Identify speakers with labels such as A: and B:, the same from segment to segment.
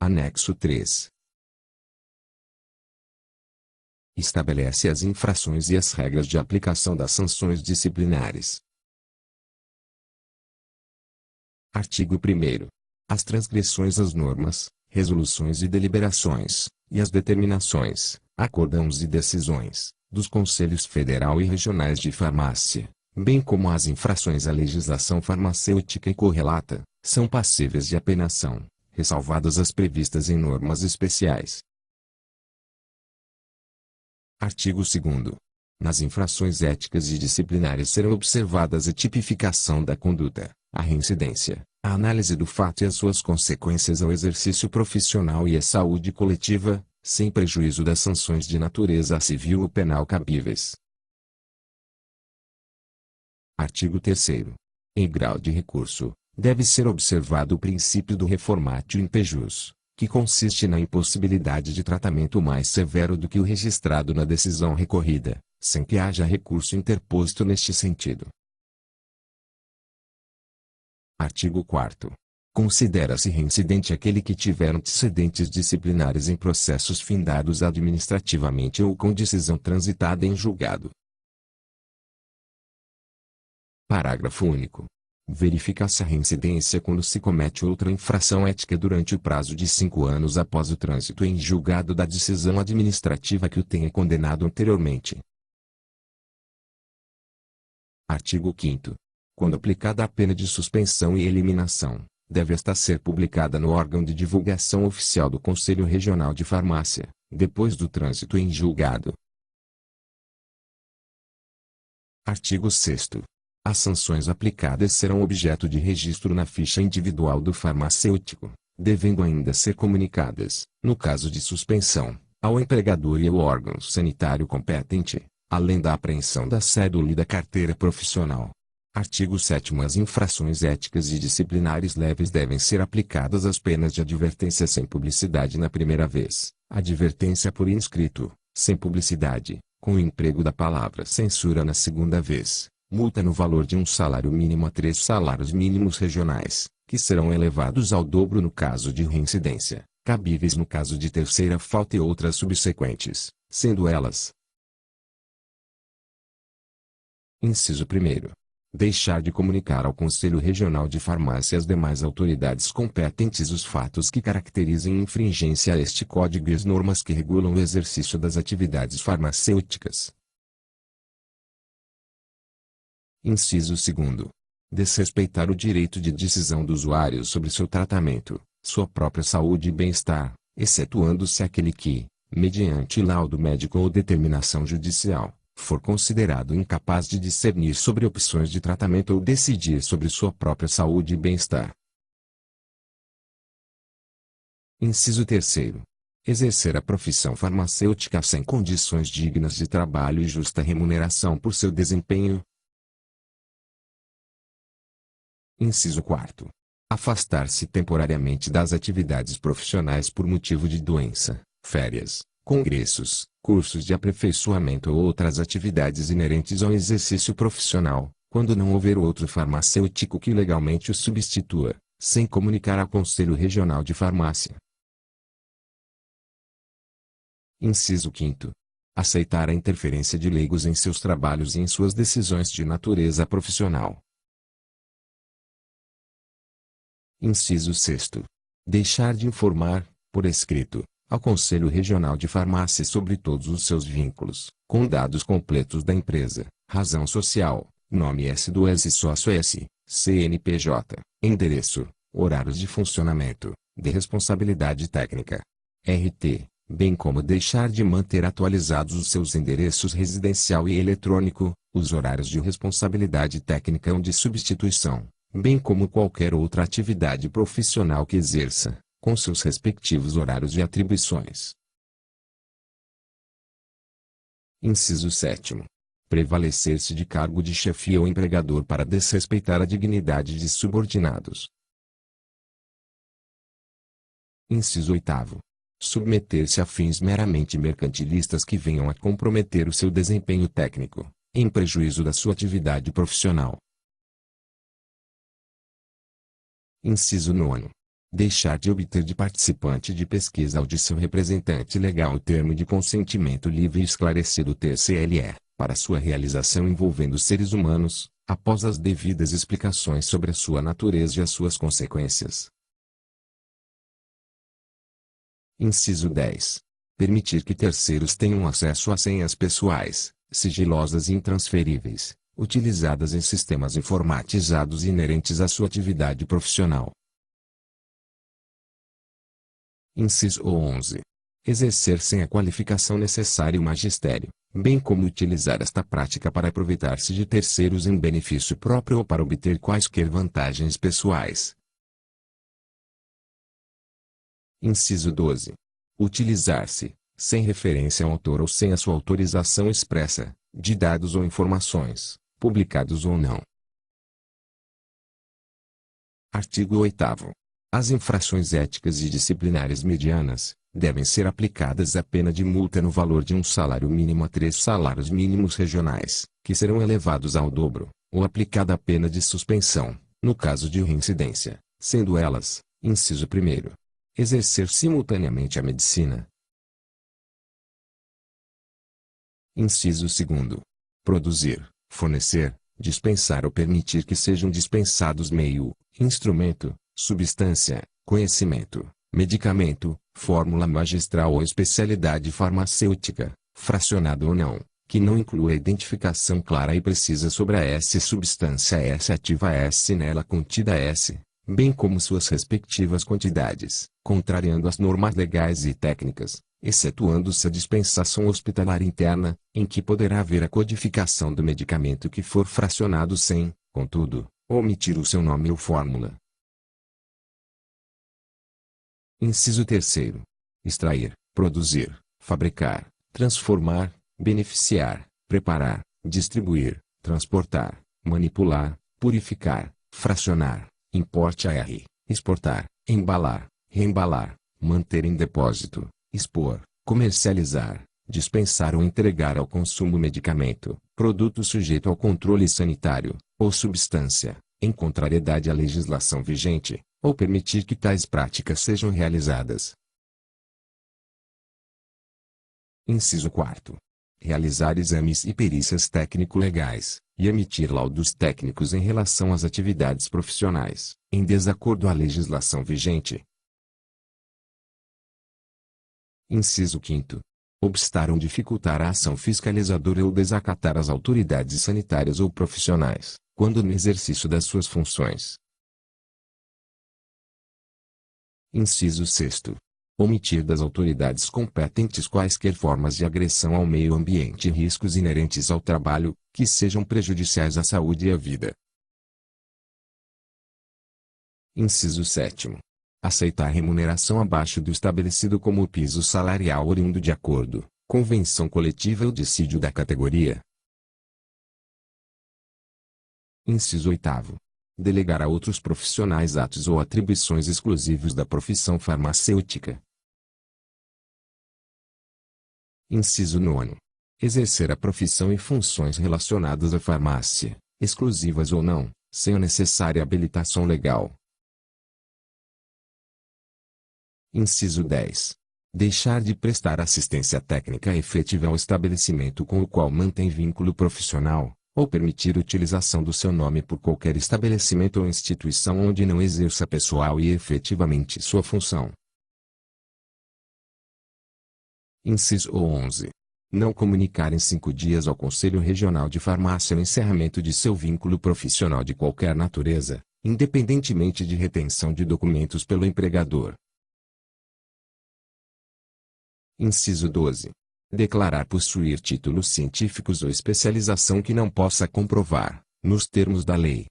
A: Anexo 3. Estabelece as infrações e as regras de aplicação das sanções disciplinares. Artigo 1º. As transgressões às normas, resoluções e deliberações, e as determinações, acórdãos e decisões, dos Conselhos Federal e Regionais de Farmácia, bem como as infrações à legislação farmacêutica e correlata, são passíveis de apenação, ressalvadas as previstas em normas especiais. Artigo 2º. Nas infrações éticas e disciplinares serão observadas a tipificação da conduta, a reincidência, a análise do fato e as suas consequências ao exercício profissional e à saúde coletiva, sem prejuízo das sanções de natureza civil ou penal cabíveis. Artigo 3º. Em grau de recurso, deve ser observado o princípio do reformatio in pejus, que consiste na impossibilidade de tratamento mais severo do que o registrado na decisão recorrida, sem que haja recurso interposto neste sentido. Artigo 4º. Considera-se reincidente aquele que tiver antecedentes disciplinares em processos findados administrativamente ou com decisão transitada em julgado. Parágrafo único. Verifica-se a reincidência quando se comete outra infração ética durante o prazo de 5 anos após o trânsito em julgado da decisão administrativa que o tenha condenado anteriormente. Artigo 5º. Quando aplicada a pena de suspensão e eliminação, deve esta ser publicada no órgão de divulgação oficial do Conselho Regional de Farmácia, depois do trânsito em julgado. Artigo 6º. As sanções aplicadas serão objeto de registro na ficha individual do farmacêutico, devendo ainda ser comunicadas, no caso de suspensão, ao empregador e ao órgão sanitário competente, além da apreensão da cédula e da carteira profissional. Artigo 7º. As infrações éticas e disciplinares leves devem ser aplicadas às penas de advertência sem publicidade na primeira vez, advertência por inscrito, sem publicidade, com o emprego da palavra censura na segunda vez, multa no valor de um salário mínimo a 3 salários mínimos regionais, que serão elevados ao dobro no caso de reincidência, cabíveis no caso de terceira falta e outras subsequentes, sendo elas: Inciso 1º. Deixar de comunicar ao Conselho Regional de Farmácia e às demais autoridades competentes os fatos que caracterizem infringência a este Código e as normas que regulam o exercício das atividades farmacêuticas. Inciso 2º. Desrespeitar o direito de decisão do usuário sobre seu tratamento, sua própria saúde e bem-estar, excetuando-se aquele que, mediante laudo médico ou determinação judicial, for considerado incapaz de discernir sobre opções de tratamento ou decidir sobre sua própria saúde e bem-estar. Inciso 3º. Exercer a profissão farmacêutica sem condições dignas de trabalho e justa remuneração por seu desempenho. Inciso 4º. Afastar-se temporariamente das atividades profissionais por motivo de doença, férias, congressos, cursos de aperfeiçoamento ou outras atividades inerentes ao exercício profissional, quando não houver outro farmacêutico que legalmente o substitua, sem comunicar ao Conselho Regional de Farmácia. Inciso 5º. Aceitar a interferência de leigos em seus trabalhos e em suas decisões de natureza profissional. Inciso 6º. Deixar de informar, por escrito, ao Conselho Regional de Farmácia sobre todos os seus vínculos, com dados completos da empresa, razão social, nome S do S sócio S, CNPJ, endereço, horários de funcionamento, de responsabilidade técnica, RT, bem como deixar de manter atualizados os seus endereços residencial e eletrônico, os horários de responsabilidade técnica ou de substituição, bem como qualquer outra atividade profissional que exerça, com seus respectivos horários e atribuições. Inciso 7º. Prevalecer-se de cargo de chefia ou empregador para desrespeitar a dignidade de subordinados. Inciso 8º. Submeter-se a fins meramente mercantilistas que venham a comprometer o seu desempenho técnico, em prejuízo da sua atividade profissional. Inciso 9º. Deixar de obter de participante de pesquisa ou de seu representante legal o termo de consentimento livre e esclarecido TCLE, para sua realização envolvendo seres humanos, após as devidas explicações sobre a sua natureza e as suas consequências. Inciso 10. Permitir que terceiros tenham acesso a senhas pessoais, sigilosas e intransferíveis, utilizadas em sistemas informatizados inerentes à sua atividade profissional. Inciso 11. Exercer sem a qualificação necessária o magistério, bem como utilizar esta prática para aproveitar-se de terceiros em benefício próprio ou para obter quaisquer vantagens pessoais. Inciso 12. Utilizar-se, sem referência ao autor ou sem a sua autorização expressa, de dados ou informações, publicados ou não. Artigo 8º. As infrações éticas e disciplinares medianas, devem ser aplicadas a pena de multa no valor de um salário mínimo a 3 salários mínimos regionais, que serão elevados ao dobro, ou aplicada a pena de suspensão, no caso de reincidência, sendo elas, inciso 1º, exercer simultaneamente a medicina. Inciso 2º. Produzir, fornecer, dispensar ou permitir que sejam dispensados meio, instrumento, substância, conhecimento, medicamento, fórmula magistral ou especialidade farmacêutica, fracionado ou não, que não inclua identificação clara e precisa sobre a S-substância S-ativa S nela contida S, bem como suas respectivas quantidades, contrariando as normas legais e técnicas, excetuando-se a dispensação hospitalar interna, em que poderá haver a codificação do medicamento que for fracionado sem, contudo, omitir o seu nome ou fórmula. Inciso 3º. Extrair, produzir, fabricar, transformar, beneficiar, preparar, distribuir, transportar, manipular, purificar, fracionar, importe AR, exportar, embalar, reembalar, manter em depósito, expor, comercializar, dispensar ou entregar ao consumo medicamento, produto sujeito ao controle sanitário, ou substância, em contrariedade à legislação vigente, ou permitir que tais práticas sejam realizadas. Inciso 4º. Realizar exames e perícias técnico-legais, e emitir laudos técnicos em relação às atividades profissionais, em desacordo à legislação vigente. Inciso 5º. Obstar ou dificultar a ação fiscalizadora ou desacatar as autoridades sanitárias ou profissionais, quando no exercício das suas funções. Inciso 6º. Omitir das autoridades competentes quaisquer formas de agressão ao meio ambiente e riscos inerentes ao trabalho, que sejam prejudiciais à saúde e à vida. Inciso 7º. Aceitar remuneração abaixo do estabelecido como piso salarial oriundo de acordo, convenção coletiva ou dissídio da categoria. Inciso 8º. Delegar a outros profissionais atos ou atribuições exclusivos da profissão farmacêutica. Inciso 9º. Exercer a profissão e funções relacionadas à farmácia, exclusivas ou não, sem a necessária habilitação legal. Inciso 10. Deixar de prestar assistência técnica efetiva ao estabelecimento com o qual mantém vínculo profissional, ou permitir utilização do seu nome por qualquer estabelecimento ou instituição onde não exerça pessoal e efetivamente sua função. Inciso 11. Não comunicar em 5 dias ao Conselho Regional de Farmácia o encerramento de seu vínculo profissional de qualquer natureza, independentemente de retenção de documentos pelo empregador. Inciso 12. Declarar possuir títulos científicos ou especialização que não possa comprovar, nos termos da lei.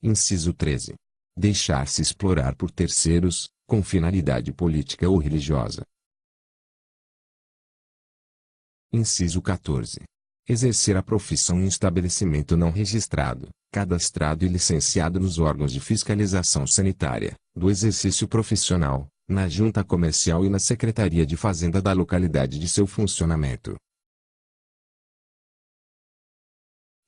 A: Inciso 13. Deixar-se explorar por terceiros, com finalidade política ou religiosa. Inciso 14. Exercer a profissão em estabelecimento não registrado, cadastrado e licenciado nos órgãos de fiscalização sanitária, do exercício profissional, na junta comercial e na Secretaria de Fazenda da localidade de seu funcionamento.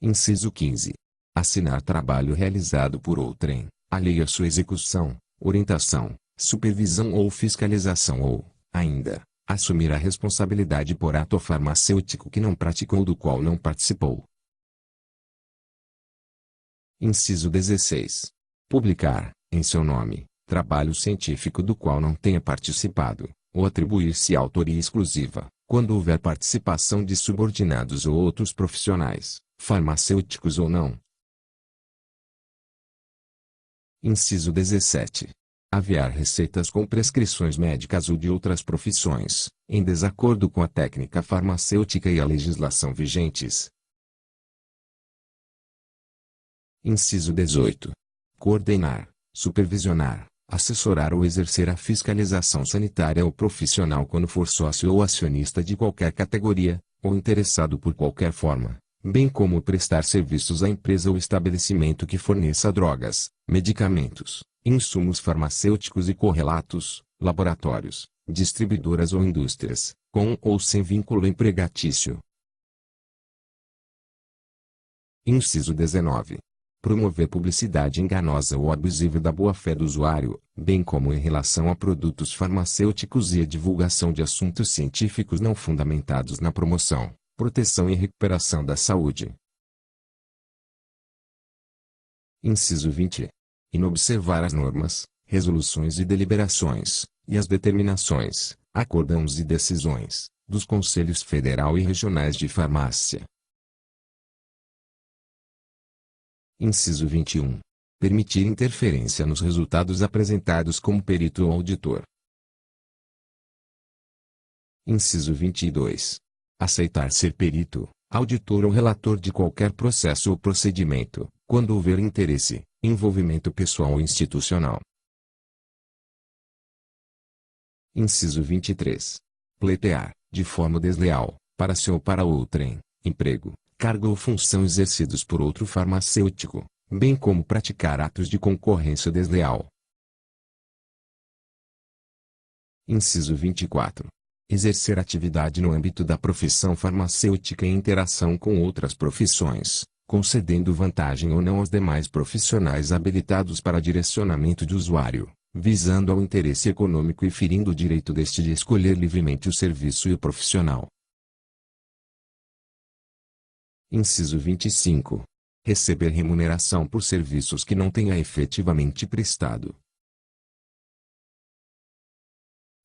A: Inciso 15. Assinar trabalho realizado por outrem, alheio à sua execução, orientação, supervisão ou fiscalização ou, ainda, assumir a responsabilidade por ato farmacêutico que não praticou ou do qual não participou. Inciso 16. Publicar, em seu nome, trabalho científico do qual não tenha participado, ou atribuir-se autoria exclusiva, quando houver participação de subordinados ou outros profissionais, farmacêuticos ou não. Inciso 17. Aviar receitas com prescrições médicas ou de outras profissões, em desacordo com a técnica farmacêutica e a legislação vigentes. Inciso 18. Coordenar, supervisionar, assessorar ou exercer a fiscalização sanitária ou profissional quando for sócio ou acionista de qualquer categoria, ou interessado por qualquer forma, bem como prestar serviços à empresa ou estabelecimento que forneça drogas, medicamentos, insumos farmacêuticos e correlatos, laboratórios, distribuidoras ou indústrias, com ou sem vínculo empregatício. Inciso 19. Promover publicidade enganosa ou abusiva da boa-fé do usuário, bem como em relação a produtos farmacêuticos e a divulgação de assuntos científicos não fundamentados na promoção, proteção e recuperação da saúde. Inciso 20. Inobservar as normas, resoluções e deliberações, e as determinações, acórdãos e decisões, dos Conselhos Federal e Regionais de Farmácia. Inciso 21. Permitir interferência nos resultados apresentados como perito ou auditor. Inciso 22. Aceitar ser perito, auditor ou relator de qualquer processo ou procedimento, quando houver interesse, envolvimento pessoal ou institucional. Inciso 23. Pleitear, de forma desleal, para si ou para outrem, emprego, cargo ou função exercidos por outro farmacêutico, bem como praticar atos de concorrência desleal. Inciso 24. Exercer atividade no âmbito da profissão farmacêutica em interação com outras profissões, concedendo vantagem ou não aos demais profissionais habilitados para direcionamento de usuário, visando ao interesse econômico e ferindo o direito deste de escolher livremente o serviço e o profissional. Inciso 25. Receber remuneração por serviços que não tenha efetivamente prestado.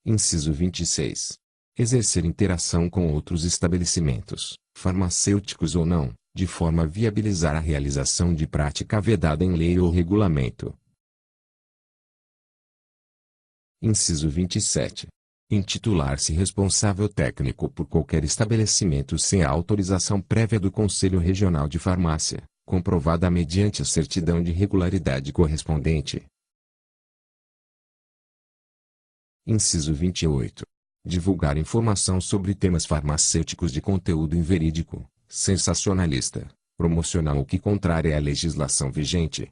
A: Inciso 26. Exercer interação com outros estabelecimentos, farmacêuticos ou não, de forma a viabilizar a realização de prática vedada em lei ou regulamento. Inciso 27. Intitular-se responsável técnico por qualquer estabelecimento sem a autorização prévia do Conselho Regional de Farmácia, comprovada mediante a certidão de regularidade correspondente. Inciso 28. Divulgar informação sobre temas farmacêuticos de conteúdo inverídico, sensacionalista, promocional ou que contrária à legislação vigente.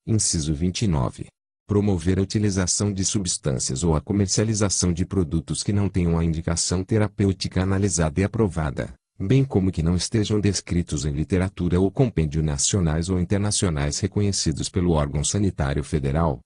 A: Inciso 29. Promover a utilização de substâncias ou a comercialização de produtos que não tenham a indicação terapêutica analisada e aprovada, bem como que não estejam descritos em literatura ou compêndio nacionais ou internacionais reconhecidos pelo órgão sanitário federal.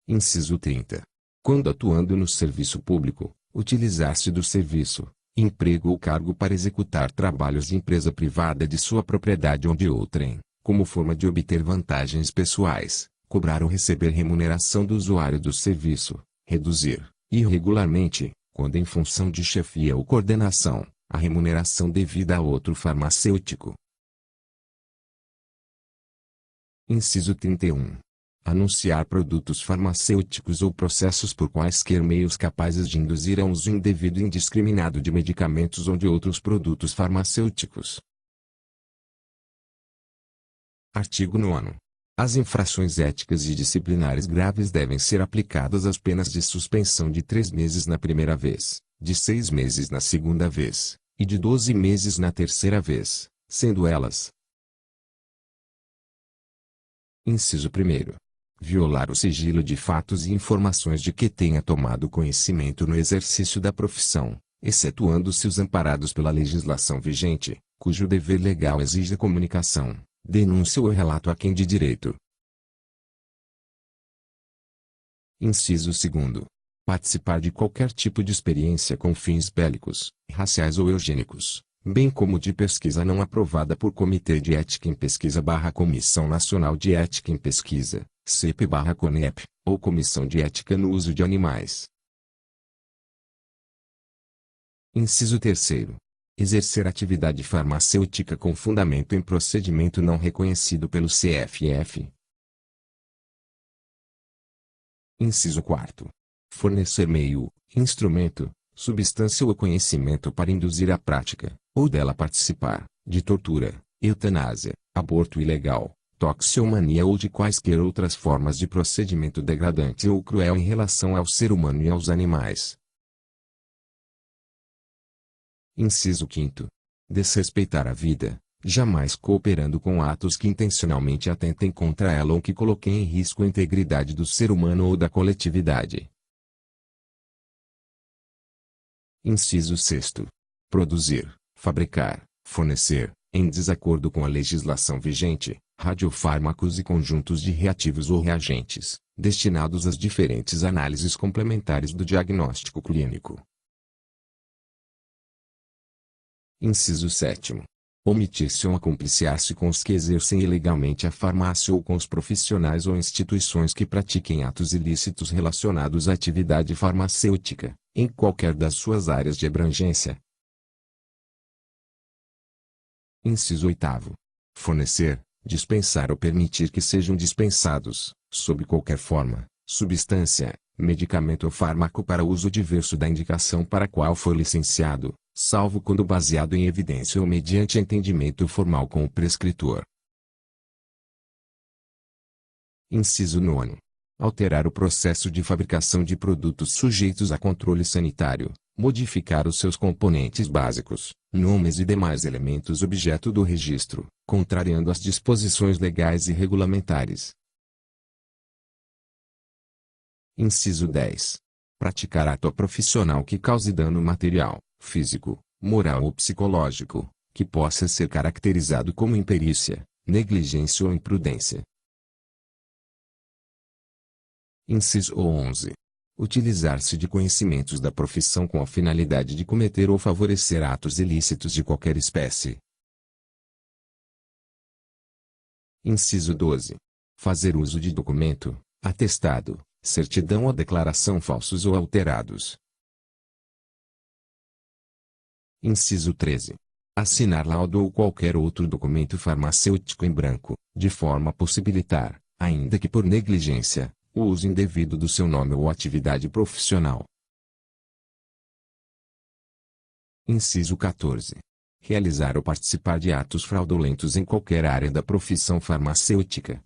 A: Inciso 30. Quando atuando no serviço público, utilizar-se do serviço, emprego ou cargo para executar trabalhos de empresa privada de sua propriedade ou de outrem, como forma de obter vantagens pessoais, cobrar ou receber remuneração do usuário do serviço, reduzir, irregularmente, quando em função de chefia ou coordenação, a remuneração devida a outro farmacêutico. Inciso 31. Anunciar produtos farmacêuticos ou processos por quaisquer meios capazes de induzir a um uso indevido e indiscriminado de medicamentos ou de outros produtos farmacêuticos. Artigo 9º. As infrações éticas e disciplinares graves devem ser aplicadas às penas de suspensão de 3 meses na primeira vez, de 6 meses na segunda vez, e de 12 meses na terceira vez, sendo elas: Inciso 1º. Violar o sigilo de fatos e informações de que tenha tomado conhecimento no exercício da profissão, excetuando-se os amparados pela legislação vigente, cujo dever legal exige a comunicação, denúncia ou relato a quem de direito. Inciso 2º. Participar de qualquer tipo de experiência com fins bélicos, raciais ou eugênicos, bem como de pesquisa não aprovada por Comitê de Ética em Pesquisa/Comissão Nacional de Ética em Pesquisa, CEP/CONEP, ou Comissão de Ética no Uso de Animais. Inciso 3º. Exercer atividade farmacêutica com fundamento em procedimento não reconhecido pelo CFF. Inciso 4º. Fornecer meio, instrumento, substância ou conhecimento para induzir a prática, ou dela participar, de tortura, eutanásia, aborto ilegal, toxicomania ou de quaisquer outras formas de procedimento degradante ou cruel em relação ao ser humano e aos animais. Inciso 5º. Desrespeitar a vida, jamais cooperando com atos que intencionalmente atentem contra ela ou que coloquem em risco a integridade do ser humano ou da coletividade. Inciso 6º. Produzir, fabricar, fornecer, em desacordo com a legislação vigente, radiofármacos e conjuntos de reativos ou reagentes, destinados às diferentes análises complementares do diagnóstico clínico. Inciso 7º. Omitir-se ou acompliciar-se com os que exercem ilegalmente a farmácia ou com os profissionais ou instituições que pratiquem atos ilícitos relacionados à atividade farmacêutica, em qualquer das suas áreas de abrangência. Inciso 8º. Fornecer, dispensar ou permitir que sejam dispensados, sob qualquer forma, substância, medicamento ou fármaco para uso diverso da indicação para a qual foi licenciado, salvo quando baseado em evidência ou mediante entendimento formal com o prescritor. Inciso 9º. Alterar o processo de fabricação de produtos sujeitos a controle sanitário, modificar os seus componentes básicos, nomes e demais elementos objeto do registro, contrariando as disposições legais e regulamentares. Inciso 10. Praticar ato profissional que cause dano material, físico, moral ou psicológico, que possa ser caracterizado como imperícia, negligência ou imprudência. Inciso 11. Utilizar-se de conhecimentos da profissão com a finalidade de cometer ou favorecer atos ilícitos de qualquer espécie. Inciso 12. Fazer uso de documento, atestado, certidão ou declaração falsos ou alterados. Inciso 13. Assinar laudo ou qualquer outro documento farmacêutico em branco, de forma a possibilitar, ainda que por negligência, o uso indevido do seu nome ou atividade profissional. Inciso 14. Realizar ou participar de atos fraudulentos em qualquer área da profissão farmacêutica.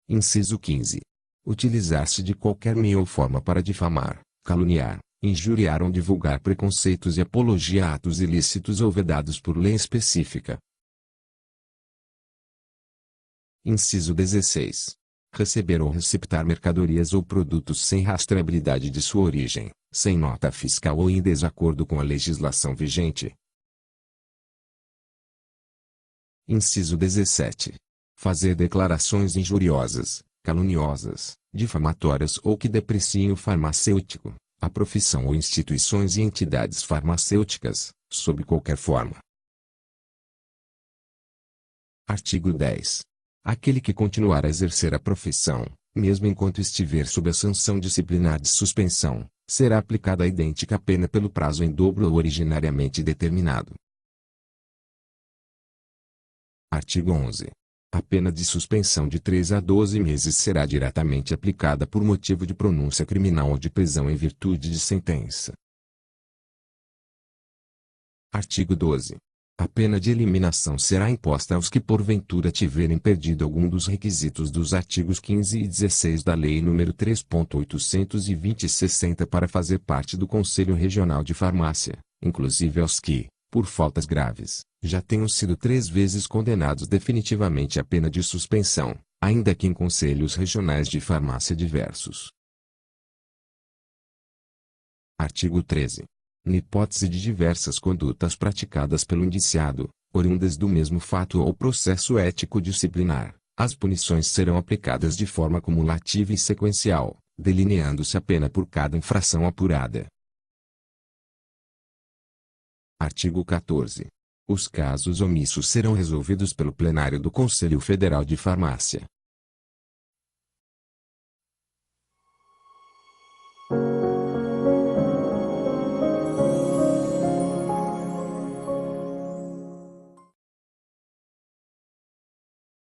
A: Inciso 15. Utilizar-se de qualquer meio ou forma para difamar, caluniar, injuriar ou divulgar preconceitos e apologia a atos ilícitos ou vedados por lei específica. Inciso 16. Receber ou receptar mercadorias ou produtos sem rastreabilidade de sua origem, sem nota fiscal ou em desacordo com a legislação vigente. Inciso 17. Fazer declarações injuriosas, caluniosas, difamatórias ou que depreciem o farmacêutico, a profissão ou instituições e entidades farmacêuticas, sob qualquer forma. Artigo 10. Aquele que continuar a exercer a profissão, mesmo enquanto estiver sob a sanção disciplinar de suspensão, será aplicada a idêntica pena pelo prazo em dobro ou originariamente determinado. Artigo 11. A pena de suspensão de 3 a 12 meses será diretamente aplicada por motivo de pronúncia criminal ou de prisão em virtude de sentença. Artigo 12. A pena de eliminação será imposta aos que porventura tiverem perdido algum dos requisitos dos artigos 15 e 16 da Lei nº 3.820/60 para fazer parte do Conselho Regional de Farmácia, inclusive aos que, por faltas graves, já tenham sido 3 vezes condenados definitivamente à pena de suspensão, ainda que em conselhos regionais de farmácia diversos. Artigo 13. Na hipótese de diversas condutas praticadas pelo indiciado, oriundas do mesmo fato ou processo ético disciplinar, as punições serão aplicadas de forma cumulativa e sequencial, delineando-se a pena por cada infração apurada. Artigo 14. Os casos omissos serão resolvidos pelo plenário do Conselho Federal de Farmácia,